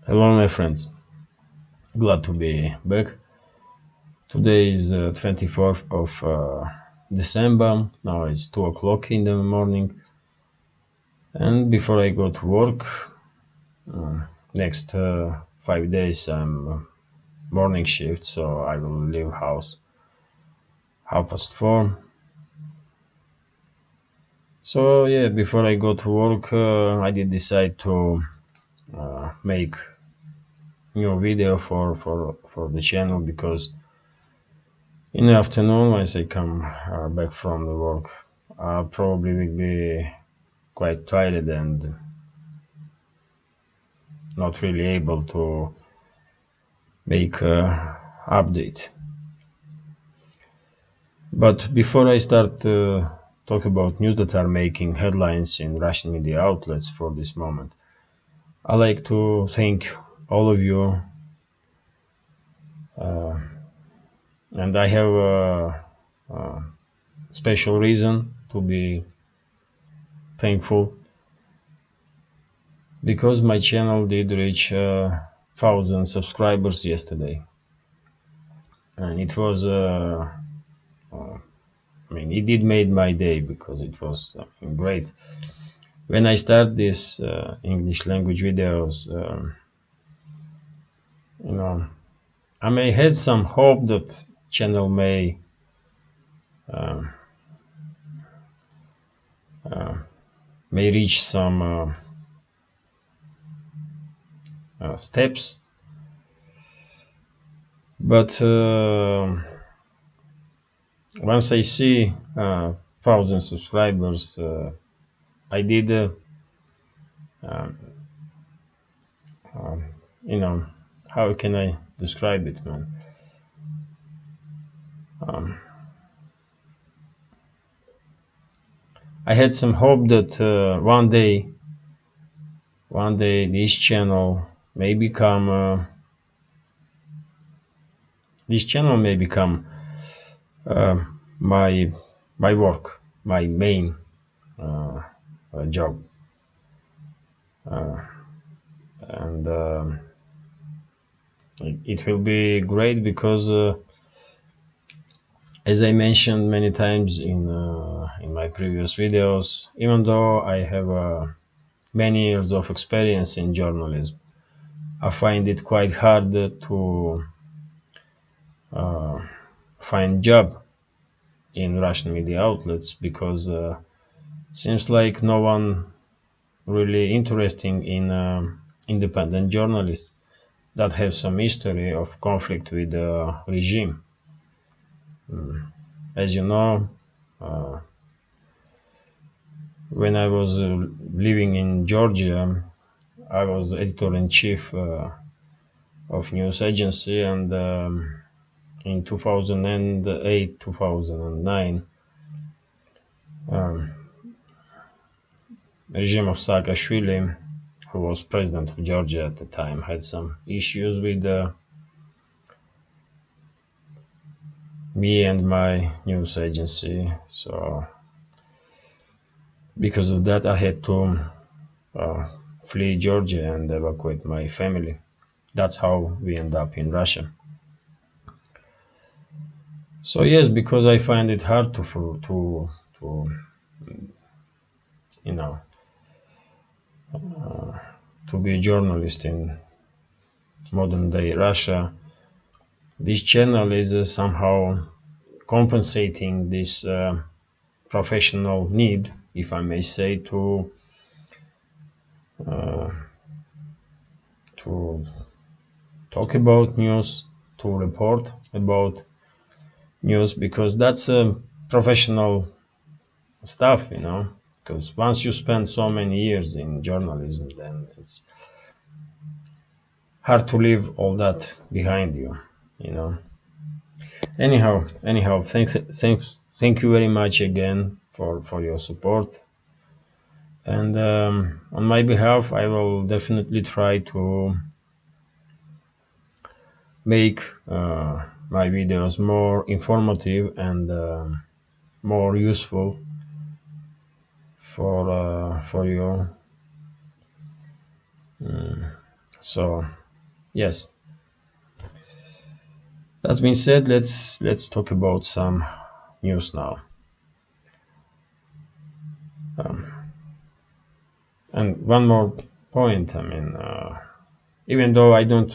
Hello, my friends. Glad to be back. Today is 24th of December. Now it's 2 o'clock in the morning. And before I go to work, next 5 days I'm morning shift, so I will leave house 4:30. So yeah, before I go to work, I did decide to make new video for the channel because in the afternoon, once I come back from the work, I probably will be quite tired and not really able to make a update. But before I start talk about news that are making headlines in Russian media outlets for this moment, I like to thank all of you, and I have a special reason to be thankful because my channel did reach 1,000 subscribers yesterday, and it was it did made my day because it was great. When I start this English language videos, you know, I may had some hope that channel may reach some steps, but once I see 1,000 subscribers, I did, you know, how can I describe it, man? I had some hope that one day this channel may become uh, my work, my main job, and it will be great because, as I mentioned many times in my previous videos, even though I have many years of experience in journalism, I find it quite hard to find job in Russian media outlets because seems like no one really interesting in independent journalists that have some history of conflict with the regime. As you know, when I was living in Georgia, I was editor in chief of news agency, and in 2008, 2009, regime of Saakashvili, who was president of Georgia at the time, had some issues with me and my news agency. So because of that, I had to uh, flee Georgia and evacuate my family. That's how we end up in Russia. So yes, because I find it hard to you know to be a journalist in modern day Russia. This channel is somehow compensating this professional need, if I may say, to talk about news, to report about news, because that's professional stuff, Because once you spend so many years in journalism, then it's hard to leave all that behind you, you know. Anyhow, thank you very much again for your support. And on my behalf, I will definitely try to make my videos more informative and more useful for you. So yes, that's been said. Let's talk about some news now. And one more point. I mean, even though I don't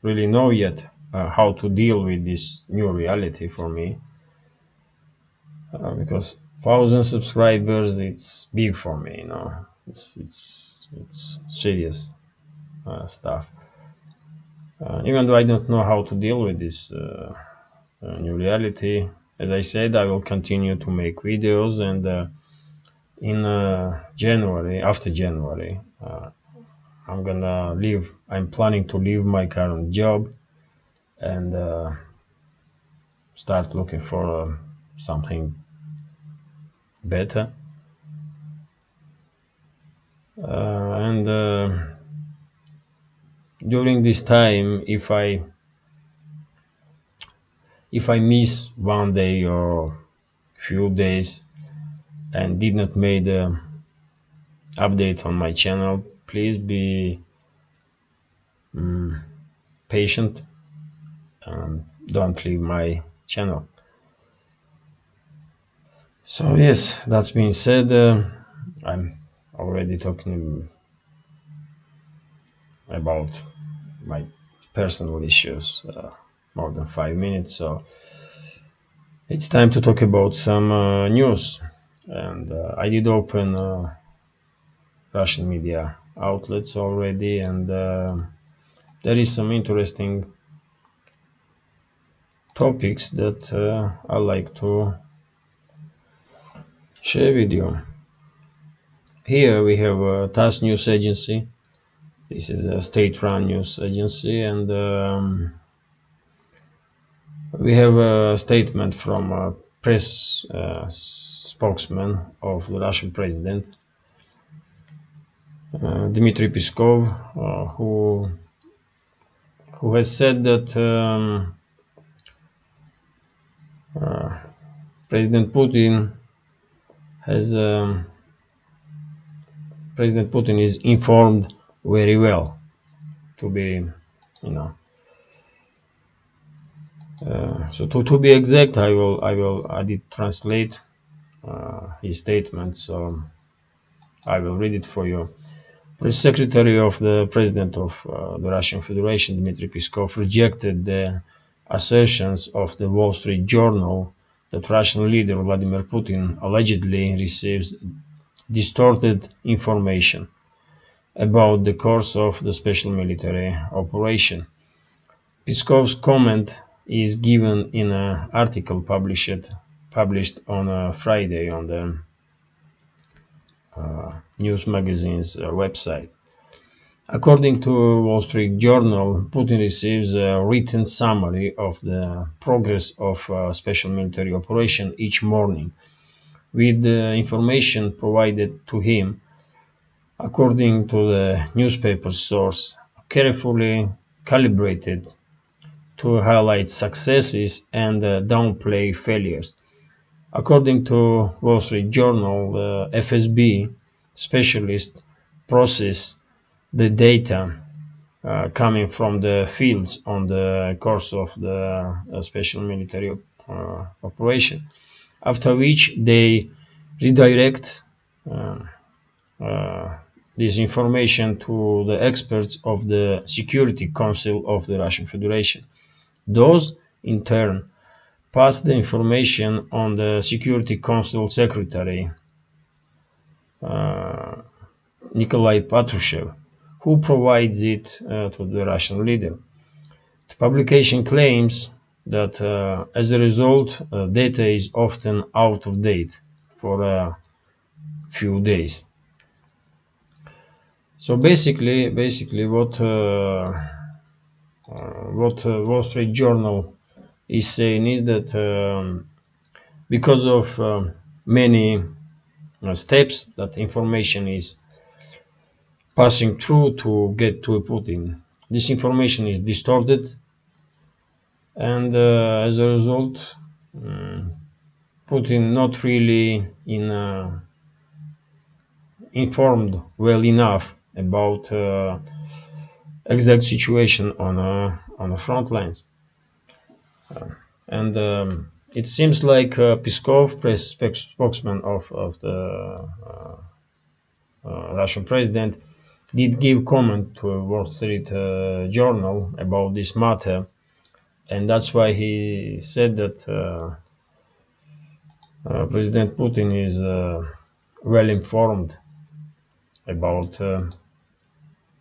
really know yet how to deal with this new reality for me, because 1,000 subscribers, it's big for me. It's serious stuff. Even though I don't know how to deal with this new reality, as I said, I will continue to make videos, and in January, after January, I'm gonna leave. I'm planning to leave my current job and start looking for something better. And during this time, if I miss one day or few days and did not made a update on my channel, please be patient. Don't leave my channel. So yes, that's being said, I'm already talking about my personal issues more than 5 minutes, so it's time to talk about some news. And I did open Russian media outlets already, and there is some interesting topics that I like to share with you. Here we have TASS News Agency. This is a state-run news agency, and we have a statement from a press spokesman of the Russian president, Dmitry Peskov, who has said that President Putin has President Putin is informed very well. To be, you know, so to be exact, I did translate his statement, so I will read it for you. Press Secretary of the President of the Russian Federation, Dmitry Peskov, rejected the assertions of the Wall Street Journal that Russian leader Vladimir Putin allegedly receives distorted information about the course of the special military operation. Peskov's comment is given in an article published on a Friday on the news magazine's website. According to Wall Street Journal, Putin receives a written summary of the progress of a special military operation each morning, with the information provided to him, according to the newspaper source, carefully calibrated to highlight successes and downplay failures. According to Wall Street Journal, the FSB specialists process the data coming from the fields on the course of the special military operation, after which they redirect uh, uh, this information to the experts of the Security Council of the Russian Federation. Those, in turn, pass the information on the Security Council Secretary, Nikolai Patrushev, who provides it to the Russian leader. The publication claims that as a result, data is often out of date for a few days. So basically, what Wall Street Journal is saying is that because of many steps that information is passing through to get to Putin, this information is distorted, and as a result, Putin not really informed well enough about exact situation on the front lines. And it seems like Peskov, spokesman of the Russian president, did give comment to a Wall Street journal about this matter, and that's why he said that President Putin is well informed about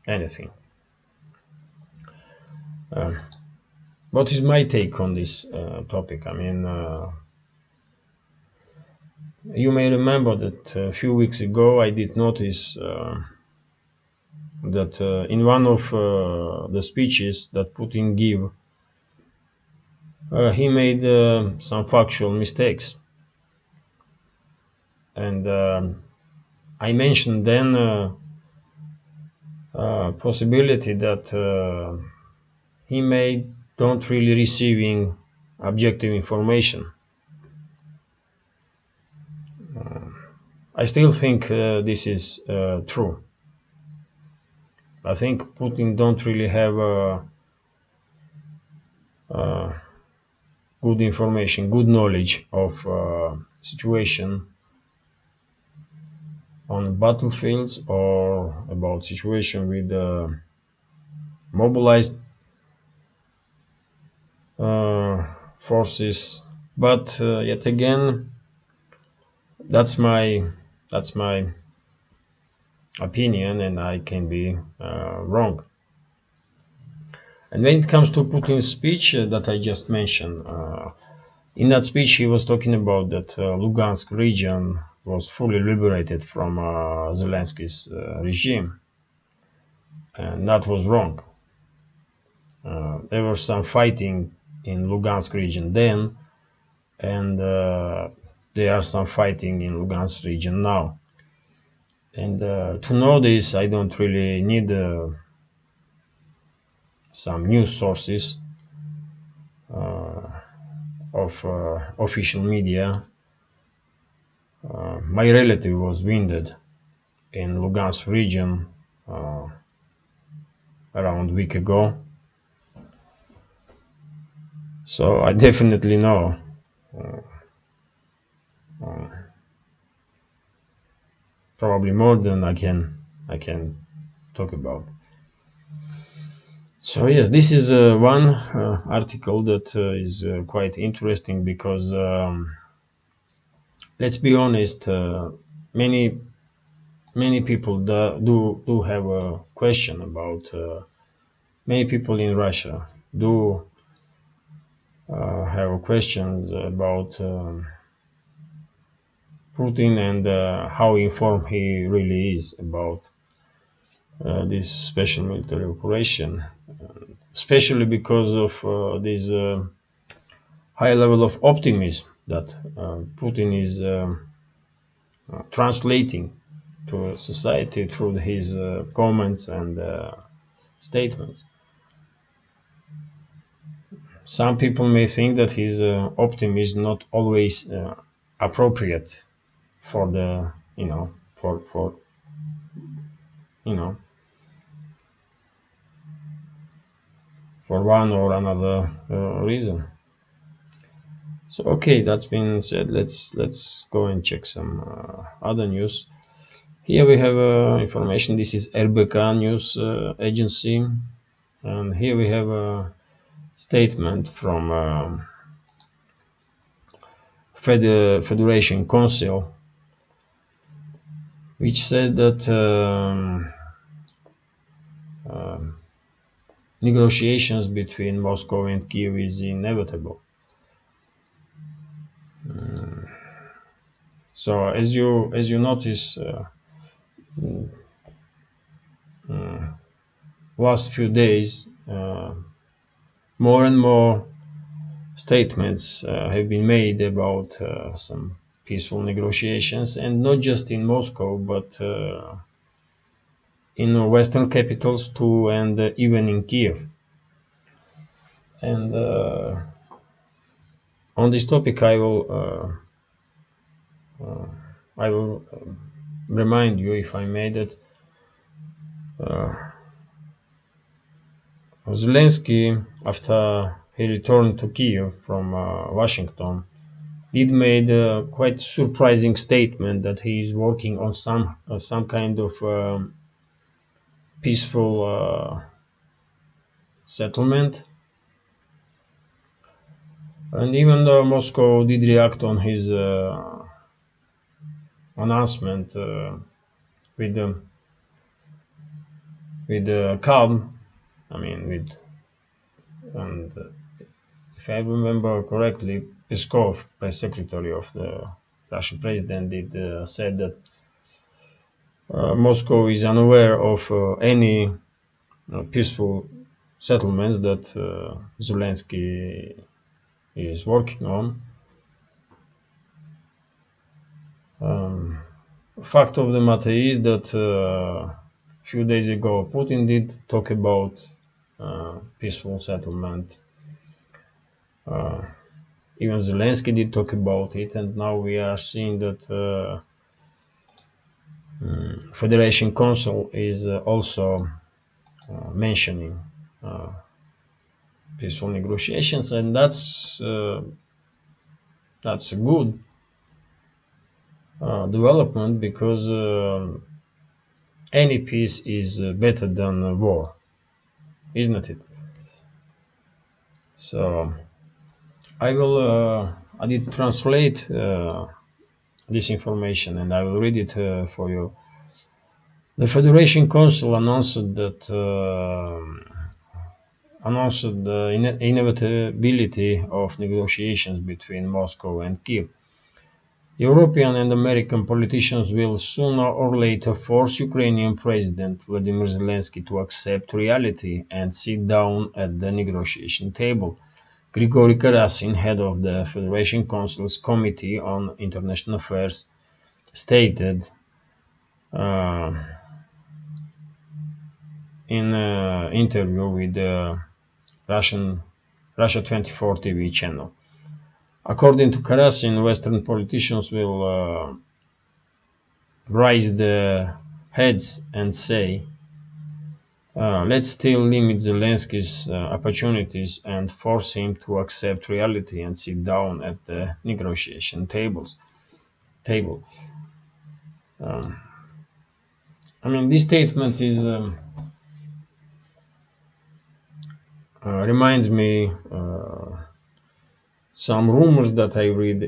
anything. Uh, what is my take on this topic? I mean, you may remember that a few weeks ago I did notice that in one of the speeches that Putin gave, he made some factual mistakes, and I mentioned then possibility that he may don't really receiving objective information. I still think this is true. I think Putin don't really have good information, good knowledge of situation on battlefields or about situation with mobilized forces. But yet again, that's my that's my opinion, and I can be wrong. And when it comes to Putin's speech that I just mentioned, in that speech he was talking about that Lugansk region was fully liberated from Zelensky's regime, and that was wrong. There was some fighting in Lugansk region then, and there are some fighting in Lugansk region now. And to know this, I don't really need some news sources of official media. My relative was wounded in Lugansk region around a week ago, so I definitely know probably more than I can talk about. So yes, this is one article that is quite interesting because let's be honest, many people do have a question about many people in Russia do have a question about Putin and how informed he really is about this special military operation, especially because of this high level of optimism that Putin is translating to society through his comments and statements. Some people may think that his optimism is not always appropriate for the for you know for one or another reason. So okay, that's been said. Let's go and check some other news. Here we have information. This is RBK news agency, and here we have a statement from Federation Council, which said that negotiations between Moscow and Kiev is inevitable. So as you notice, last few days, more and more statements have been made about some peaceful negotiations, and not just in Moscow, but in Western capitals too, and even in Kiev. And on this topic, I will remind you, if I may, that Zelensky, after he returned to Kiev from Washington, did made a quite surprising statement that he is working on some kind of peaceful settlement. And even though Moscow did react on his announcement with calm, I mean with and if I remember correctly, Peskov, press secretary of the Russian president, did said that Moscow is unaware of any peaceful settlements that Zelensky is working on. Um, Fact of the matter is that a few days ago Putin did talk about peaceful settlement. Uh, Even Zelensky did talk about it, and now we are seeing that Federation Council is also mentioning uh, peaceful negotiations, and that's a good development because any peace is better than war, isn't it? So I did translate this information and I will read it for you. The Federation Council announced the inevitability of negotiations between Moscow and Kiev. European and American politicians will sooner or later force Ukrainian President Vladimir Zelensky to accept reality and sit down at the negotiation table. Grigory Karasin, head of the Federation Council's Committee on International Affairs, stated uh, in an interview with the Russian Russia 24 TV channel. According to Karasin, Western politicians will raise their heads and say, let's still limit Zelensky's opportunities and force him to accept reality and sit down at the negotiation table. Um, I mean, this statement is reminds me some rumors that I read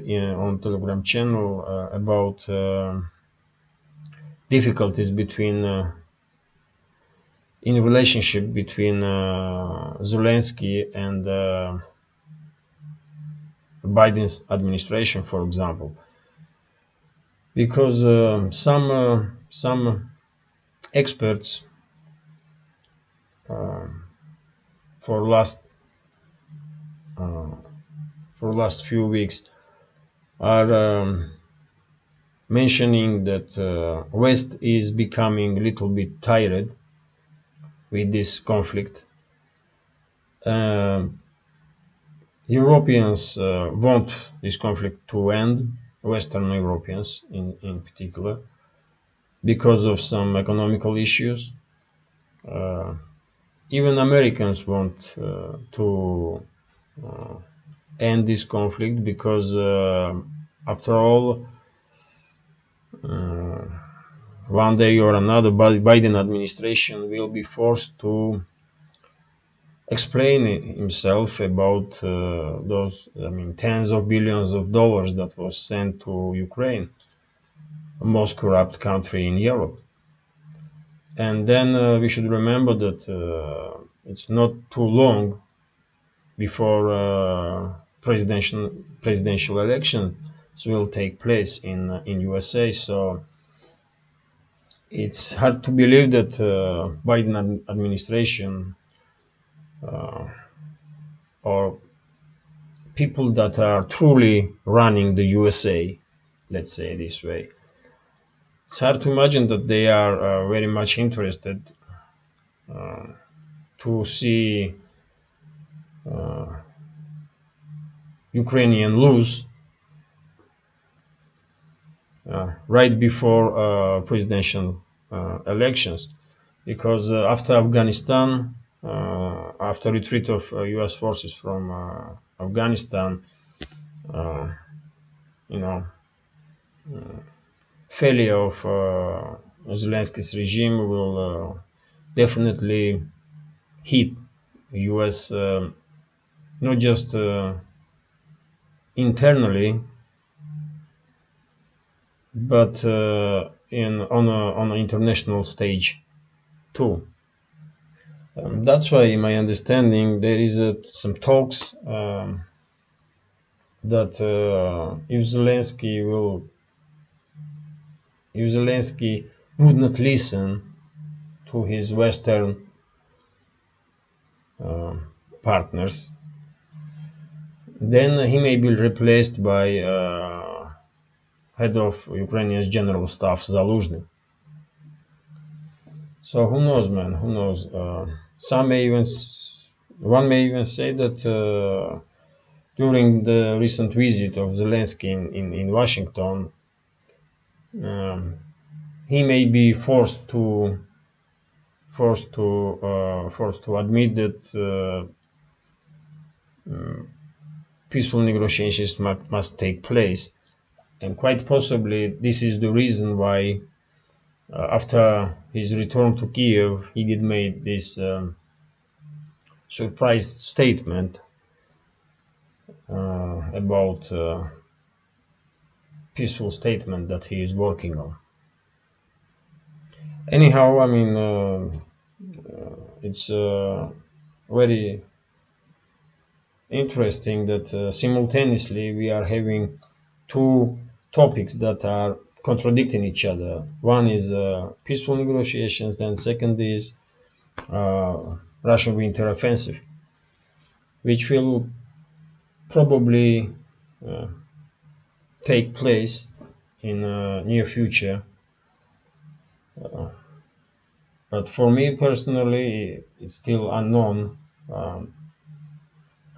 on Telegram channel about difficulties between in relationship between Zelensky and Biden's administration, for example, because some experts uh, for last uh, for last few weeks are mentioning that West is becoming a little bit tired with this conflict. Um Europeans want this conflict to end, Western Europeans in particular, because of some economical issues. Uh, Even Americans want to end this conflict because, after all, uh, one day or another, Biden administration will be forced to explain himself about those, I mean, tens of billions of dollars that was sent to Ukraine, the most corrupt country in Europe. And then we should remember that it's not too long before presidential elections will take place in USA. So it's hard to believe that Biden administration or people that are truly running the USA, let's say this way, it's hard to imagine that they are very much interested to see Ukrainian lose right before presidential elections, because after Afghanistan, after retreat of U.S. forces from Afghanistan, uh, you know, failure of Zelensky's regime will definitely hit U.S. Not just internally, but in on an international stage too. That's why, in my understanding, there is some talks that if Zelensky would not listen to his Western partners, then he may be replaced by head of Ukrainian's general staff Zaluzhny. So who knows, man? Who knows? Some may even, one may even say that during the recent visit of Zelensky in Washington, um, he may be forced to admit that peaceful negotiations must take place, and quite possibly this is the reason why, after his return to Kiev, he did make this surprise statement about peaceful statement that he is working on. Anyhow, I mean, it's very interesting that simultaneously we are having two topics that are contradicting each other. One is peaceful negotiations, then second is Russian winter offensive, which will probably uh, take place in near future. But for me personally, it's still unknown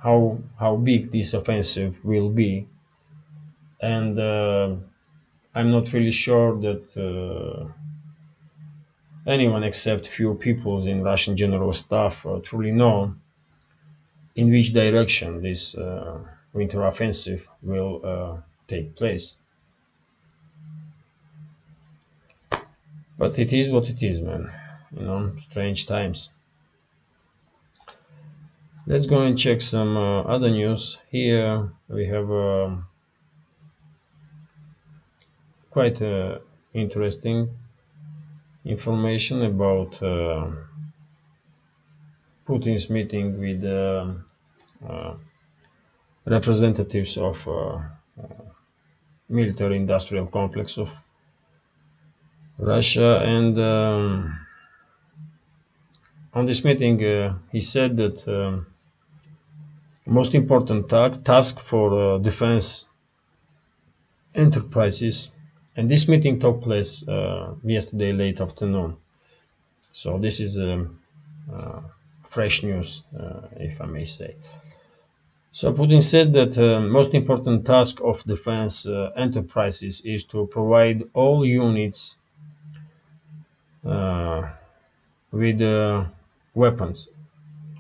how big this offensive will be, and I'm not really sure that anyone except few people in Russian general staff truly know in which direction this winter offensive will take place. But it is what it is, man. Strange times. Let's go and check some other news. Here we have quite interesting information about Putin's meeting with representatives of military industrial complex of Russia. And on this meeting, he said that most important task for defense enterprises, and this meeting took place yesterday late afternoon. So this is fresh news, if I may say. So Putin said that most important task of defense enterprises is to provide all units uh, with weapons,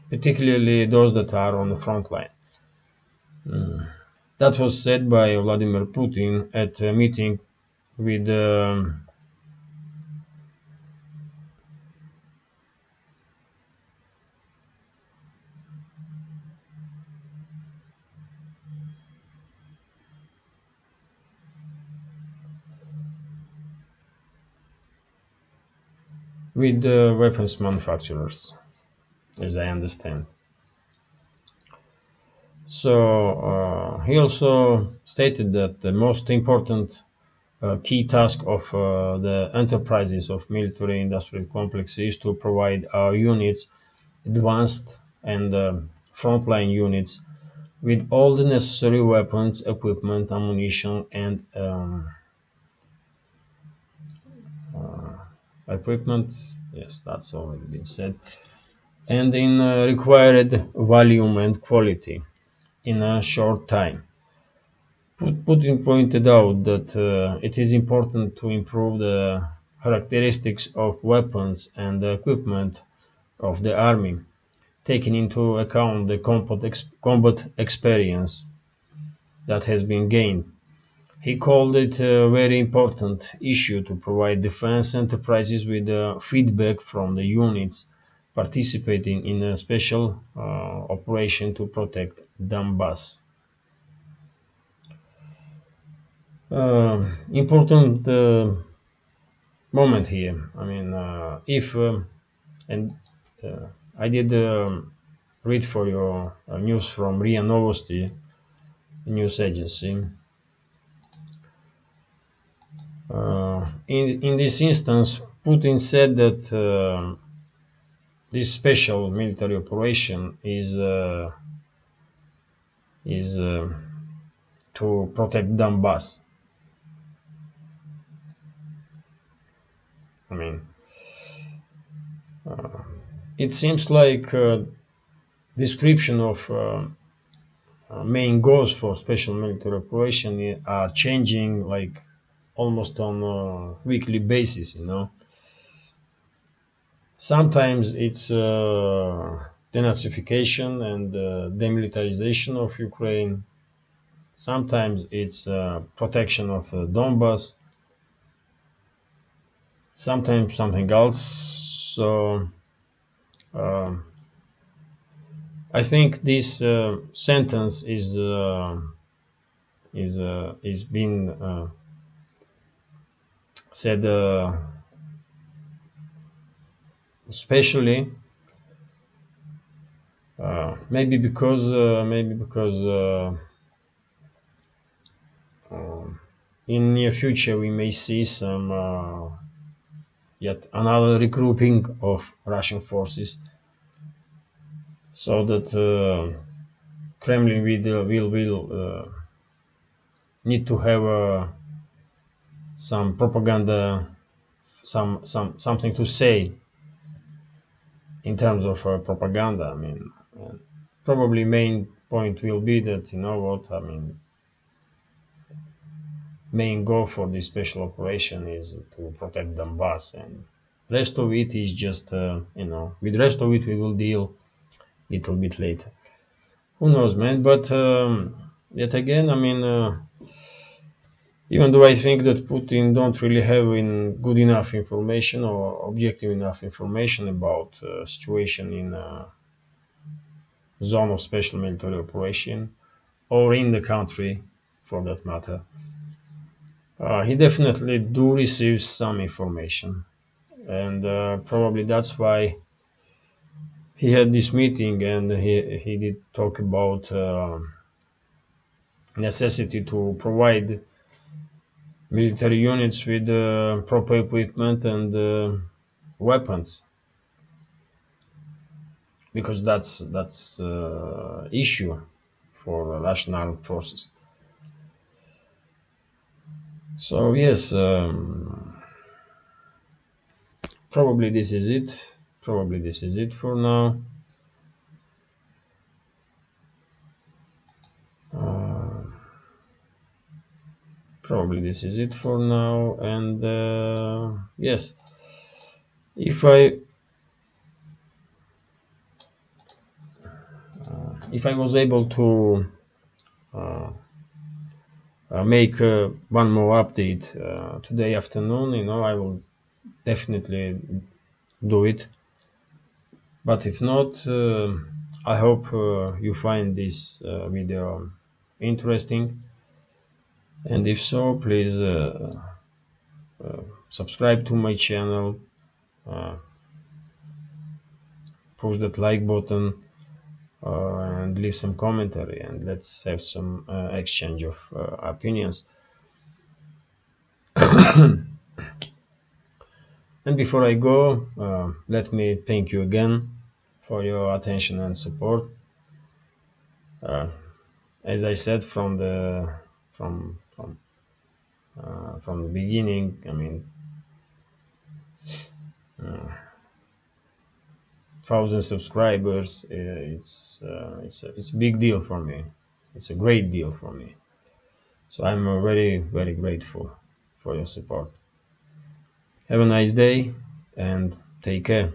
particularly those that are on the front line. That was said by Vladimir Putin at a meeting with weapons manufacturers, as I understand. So he also stated that the most important key task of the enterprises of military industrial complex is to provide our units, advanced and frontline units, with all the necessary weapons, equipment, ammunition, and equipment. Yes, that's already been said. And in required volume and quality in a short time. Putin pointed out that it is important to improve the characteristics of weapons and the equipment of the army, taking into account the combat experience that has been gained. He called it a very important issue to provide defense enterprises with feedback from the units participating in a special operation to protect Donbass. Important moment here. I mean, if and I did read for your news from RIA Novosti news agency. In this instance, Putin said that this special military operation is to protect Donbass. I mean, it seems like description of main goals for special military operation are changing like almost on a weekly basis. Sometimes it's denazification and demilitarization of Ukraine. Sometimes it's protection of Donbass. Sometimes something else. So I think this sentence is being said especially maybe because in near future we may see some yet another regrouping of Russian forces, so that Kremlin will need to have some propaganda, something to say in terms of propaganda. I mean, probably main point will be that, you know what, I mean, main goal for this special operation is to protect Donbass, and rest of it is just with rest of it we will deal little bit later. Who knows, man? But yet again, I mean, even though I think that Putin don't really have good enough information or objective enough information about situation in zone of special military operation or in the country for that matter, he definitely do receive some information, and probably that's why he had this meeting and he did talk about necessity to provide military units with proper equipment and weapons, because that's issue for Russian armed forces. So yes, probably this is it. Probably this is it for now. Probably this is it for now, and yes, if I was able to make one more update today afternoon, I will definitely do it. But if not, I hope you find this video interesting, and if so, please subscribe to my channel, push that like button, and leave some commentary, and let's have some exchange of opinions. And before I go, let me thank you again for your attention and support. As I said from from the beginning, I mean, 1,000 subscribers. It's a big deal for me. It's a great deal for me. So I'm very very grateful for your support. Have a nice day and take care.